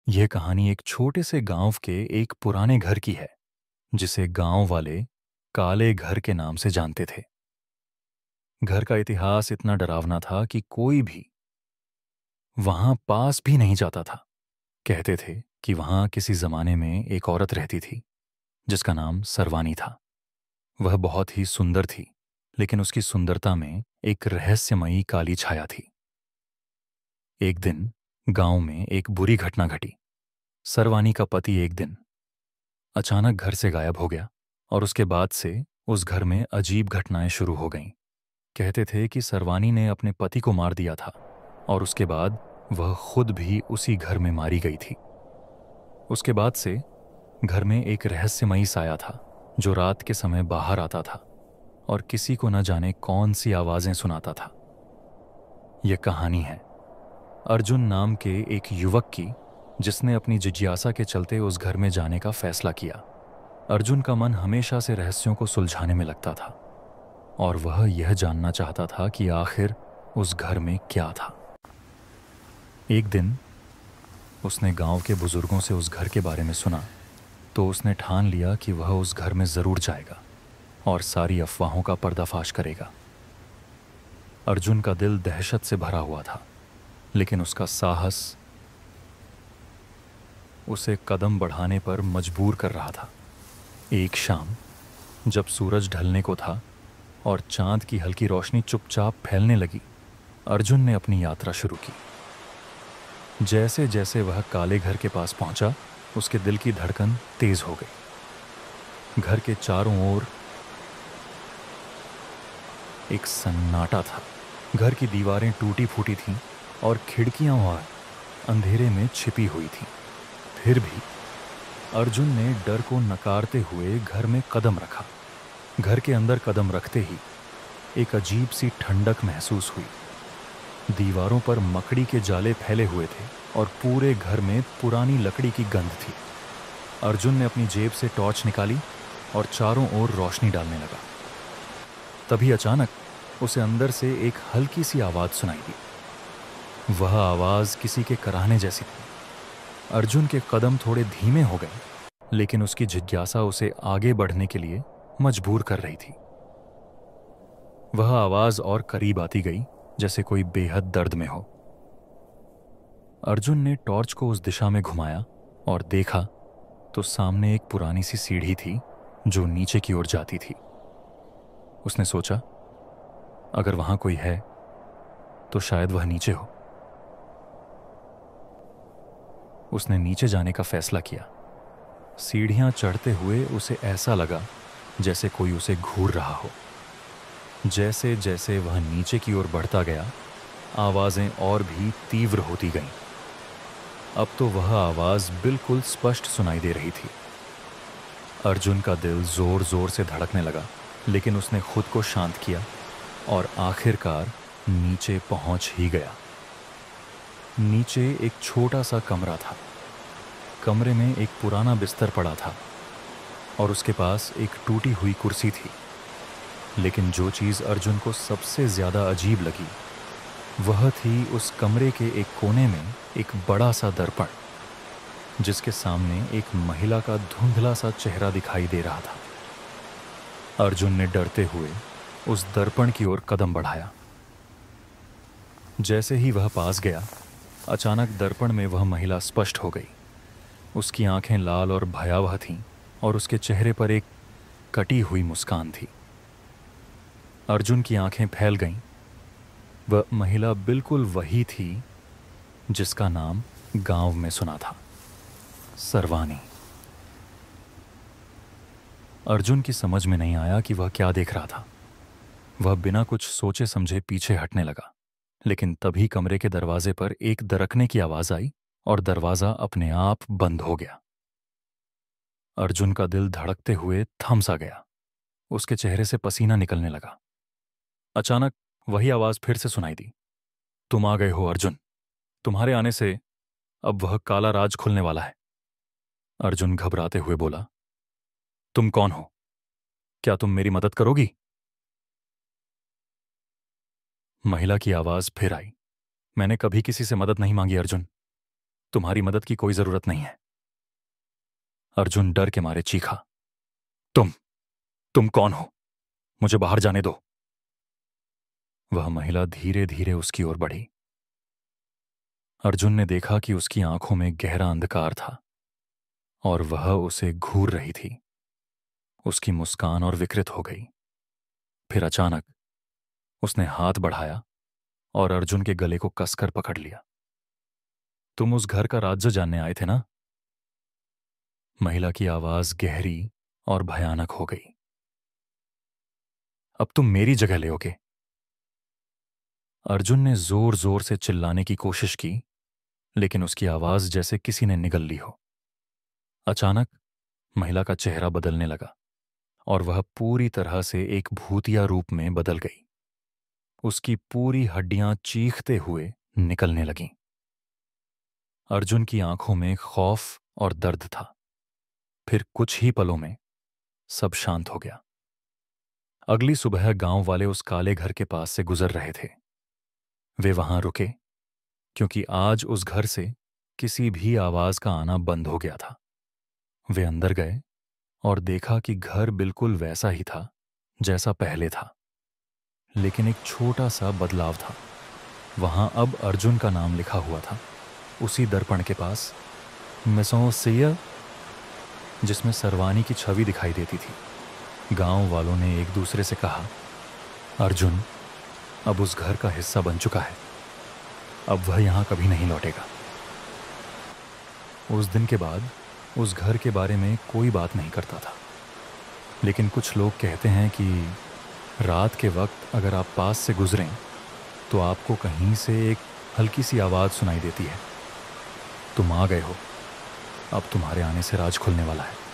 यह कहानी एक छोटे से गांव के एक पुराने घर की है, जिसे गांव वाले काले घर के नाम से जानते थे। घर का इतिहास इतना डरावना था कि कोई भी वहां पास भी नहीं जाता था। कहते थे कि वहां किसी जमाने में एक औरत रहती थी, जिसका नाम सरवानी था। वह बहुत ही सुंदर थी, लेकिन उसकी सुंदरता में एक रहस्यमयी काली छाया थी। एक दिन गांव में एक बुरी घटना घटी। सरवानी का पति एक दिन अचानक घर से गायब हो गया, और उसके बाद से उस घर में अजीब घटनाएं शुरू हो गईं। कहते थे कि सरवानी ने अपने पति को मार दिया था, और उसके बाद वह खुद भी उसी घर में मारी गई थी। उसके बाद से घर में एक रहस्यमयी साया था, जो रात के समय बाहर आता था और किसी को न जाने कौन सी आवाजें सुनाता था। यह कहानी है अर्जुन नाम के एक युवक की, जिसने अपनी जिज्ञासा के चलते उस घर में जाने का फैसला किया। अर्जुन का मन हमेशा से रहस्यों को सुलझाने में लगता था, और वह यह जानना चाहता था कि आखिर उस घर में क्या था। एक दिन उसने गांव के बुजुर्गों से उस घर के बारे में सुना, तो उसने ठान लिया कि वह उस घर में जरूर जाएगा और सारी अफवाहों का पर्दाफाश करेगा। अर्जुन का दिल दहशत से भरा हुआ था, लेकिन उसका साहस उसे कदम बढ़ाने पर मजबूर कर रहा था। एक शाम जब सूरज ढलने को था और चांद की हल्की रोशनी चुपचाप फैलने लगी, अर्जुन ने अपनी यात्रा शुरू की। जैसे जैसे वह काले घर के पास पहुंचा, उसके दिल की धड़कन तेज हो गई। घर के चारों ओर एक सन्नाटा था। घर की दीवारें टूटी फूटी थीं और खिड़कियां वहां अंधेरे में छिपी हुई थीं। फिर भी अर्जुन ने डर को नकारते हुए घर में कदम रखा। घर के अंदर कदम रखते ही एक अजीब सी ठंडक महसूस हुई। दीवारों पर मकड़ी के जाले फैले हुए थे और पूरे घर में पुरानी लकड़ी की गंध थी। अर्जुन ने अपनी जेब से टॉर्च निकाली और चारों ओर रोशनी डालने लगा। तभी अचानक उसे अंदर से एक हल्की सी आवाज सुनाई दी। वह आवाज किसी के कराहने जैसी थी। अर्जुन के कदम थोड़े धीमे हो गए, लेकिन उसकी जिज्ञासा उसे आगे बढ़ने के लिए मजबूर कर रही थी। वह आवाज और करीब आती गई, जैसे कोई बेहद दर्द में हो। अर्जुन ने टॉर्च को उस दिशा में घुमाया और देखा तो सामने एक पुरानी सी सीढ़ी थी, जो नीचे की ओर जाती थी। उसने सोचा, अगर वहां कोई है तो शायद वह नीचे हो। उसने नीचे जाने का फैसला किया। सीढ़ियां चढ़ते हुए उसे ऐसा लगा जैसे कोई उसे घूर रहा हो। जैसे जैसे वह नीचे की ओर बढ़ता गया, आवाजें और भी तीव्र होती गईं। अब तो वह आवाज बिल्कुल स्पष्ट सुनाई दे रही थी। अर्जुन का दिल जोर जोर से धड़कने लगा, लेकिन उसने खुद को शांत किया और आखिरकार नीचे पहुंच ही गया। नीचे एक छोटा सा कमरा था। कमरे में एक पुराना बिस्तर पड़ा था और उसके पास एक टूटी हुई कुर्सी थी। लेकिन जो चीज़ अर्जुन को सबसे ज़्यादा अजीब लगी, वह थी उस कमरे के एक कोने में एक बड़ा सा दर्पण, जिसके सामने एक महिला का धुंधला सा चेहरा दिखाई दे रहा था। अर्जुन ने डरते हुए उस दर्पण की ओर कदम बढ़ाया। जैसे ही वह पास गया, अचानक दर्पण में वह महिला स्पष्ट हो गई। उसकी आंखें लाल और भयावह थीं और उसके चेहरे पर एक कटी हुई मुस्कान थी। अर्जुन की आंखें फैल गईं। वह महिला बिल्कुल वही थी जिसका नाम गांव में सुना था, सरवानी। अर्जुन की समझ में नहीं आया कि वह क्या देख रहा था। वह बिना कुछ सोचे समझे पीछे हटने लगा, लेकिन तभी कमरे के दरवाजे पर एक दरकने की आवाज आई और दरवाजा अपने आप बंद हो गया। अर्जुन का दिल धड़कते हुए थम सा गया। उसके चेहरे से पसीना निकलने लगा। अचानक वही आवाज फिर से सुनाई दी। तुम आ गए हो अर्जुन। तुम्हारे आने से अब वह काला राज खुलने वाला है। अर्जुन घबराते हुए बोला, तुम कौन हो? क्या तुम मेरी मदद करोगी? महिला की आवाज फिर आई। मैंने कभी किसी से मदद नहीं मांगी अर्जुन। तुम्हारी मदद की कोई जरूरत नहीं है। अर्जुन डर के मारे चीखा। तुम तुम कौन हो? मुझे बाहर जाने दो। वह महिला धीरे धीरे उसकी ओर बढ़ी। अर्जुन ने देखा कि उसकी आंखों में गहरा अंधकार था और वह उसे घूर रही थी। उसकी मुस्कान और विकृत हो गई। फिर अचानक उसने हाथ बढ़ाया और अर्जुन के गले को कसकर पकड़ लिया। तुम उस घर का राज जानने आए थे ना? महिला की आवाज गहरी और भयानक हो गई। अब तुम मेरी जगह लोगे? अर्जुन ने जोर जोर से चिल्लाने की कोशिश की, लेकिन उसकी आवाज जैसे किसी ने निगल ली हो। अचानक महिला का चेहरा बदलने लगा और वह पूरी तरह से एक भूतिया रूप में बदल गई। उसकी पूरी हड्डियां चीखते हुए निकलने लगीं। अर्जुन की आंखों में खौफ और दर्द था। फिर कुछ ही पलों में सब शांत हो गया। अगली सुबह गांव वाले उस काले घर के पास से गुजर रहे थे। वे वहां रुके क्योंकि आज उस घर से किसी भी आवाज का आना बंद हो गया था। वे अंदर गए और देखा कि घर बिल्कुल वैसा ही था जैसा पहले था, लेकिन एक छोटा सा बदलाव था। वहां अब अर्जुन का नाम लिखा हुआ था, उसी दर्पण के पास, मिसों सिया, जिसमें सरवानी की छवि दिखाई देती थी। गांव वालों ने एक दूसरे से कहा, अर्जुन अब उस घर का हिस्सा बन चुका है। अब वह यहां कभी नहीं लौटेगा। उस दिन के बाद उस घर के बारे में कोई बात नहीं करता था, लेकिन कुछ लोग कहते हैं कि रात के वक्त अगर आप पास से गुजरें तो आपको कहीं से एक हल्की सी आवाज़ सुनाई देती है, तुम आ गए हो, अब तुम्हारे आने से राज खुलने वाला है।